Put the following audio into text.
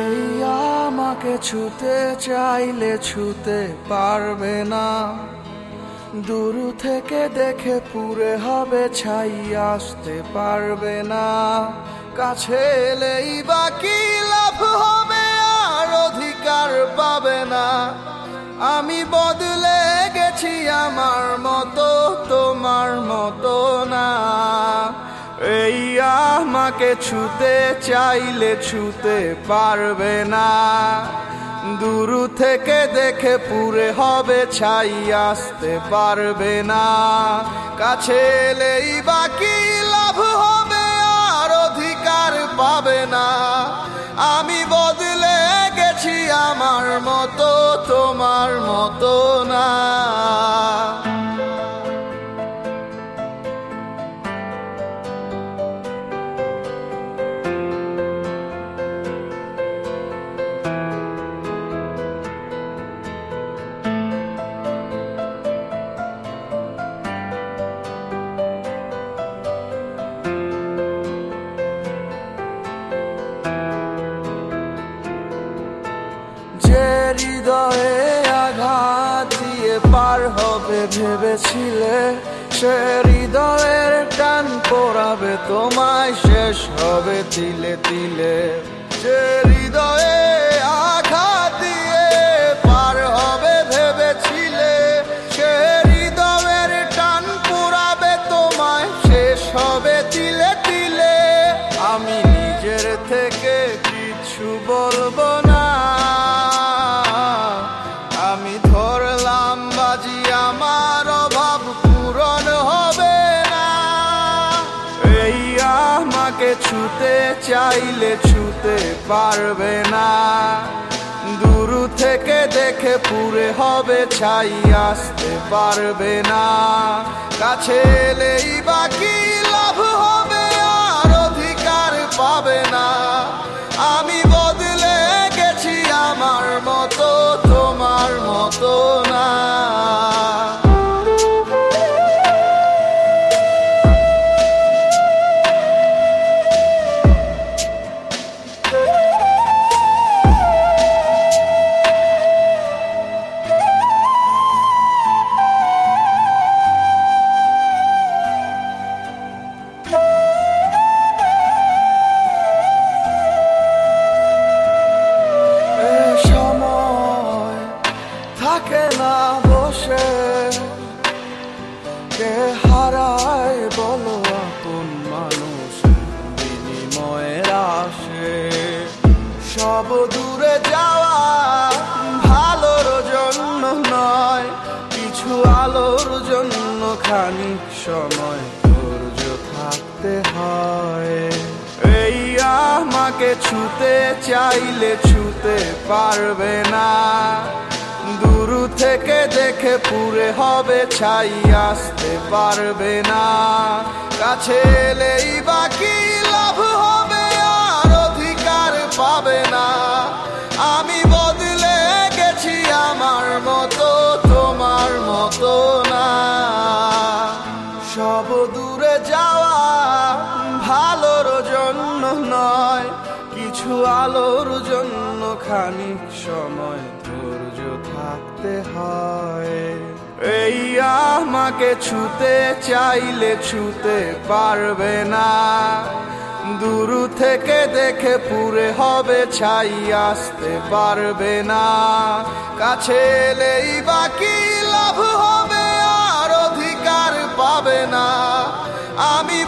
এই আমাকে ছুতে চাইলে ছুতে পারবে না, দূর থেকে দেখে পুরে হবে ছাই, আসতে পারবে না। কাছে এলেই বাকি লাভ হবে, আর অধিকার পাবে না। আমি বদলে গেছি, আমার মতো তোমার মতো না। এই আমাকে ছুতে চাইলে ছুতে পারবে না, দূর থেকে দেখে পুরে হবে ছাই, আসতে পারবে না। কাছে এলেই বাকি লাভ হবে, আর অধিকার পাবে না। আমি বদলে গেছি, আমার মতো তোমার মতো না। যে হৃদয়ে আঘাত দিয়ে পার হবে ভেবেছিলে, সে হৃদয়ের টান পোড়াবে তোমায়, শেষ হবে তিলে তিলে। যে হৃদয়ে আঘাত দিয়ে পার হবে ভেবেছিলে, সে হৃদয়ের টান পোড়াবে তোমায়, শেষ হবে তিলে তিলে। আমি নিজের থেকে কিছু বলবো না, আমি ধরলাম বাজি, আমার অভাব পূরণ হবে না। এই আমাকে ছুতে চাইলে ছুতে পারবে না, দূর থেকে দেখে পুরে হবে ছাই, আসতে পারবে না। কাছে এলেই বাকি লাভ হবে, আর অধিকার পাবে না। আমি বদলে গেছি, আমার মতো তোমার মতো না। থাকে না বসে, কে হারায় বলো আপন মানুষ বিনিময়ের আসে। সব দূরে যাওয়া ভালোর জন্য নয়, কিছু আলোর জন্য খানিক সময় ধৈর্য থাকতে হয়। এই আমাকে ছুতে চাইলে ছুতে পারবে না, দূর থেকে দেখে পুরে হবে ছাই, আসতে পারবে না। কাছে এলেই বাকি লাভ হবে, আর অধিকার পাবে না। আমি বদলে গেছি, আমার মতো তোমার মতো না। সব দূরে যাওয়া ভালোর জন্য নয়, কিছু আলোর জন্য খানিক সময় ধৈর্য থাকতে হয়। এই আমাকে ছুতে চাইলে ছুতে পারবে না, দূর থেকে দেখে পুরে হবে ছাই, আসতে পারবে না। কাছে এলেই বাকি লাভ হবে, আর অধিকার পাবে না। আমি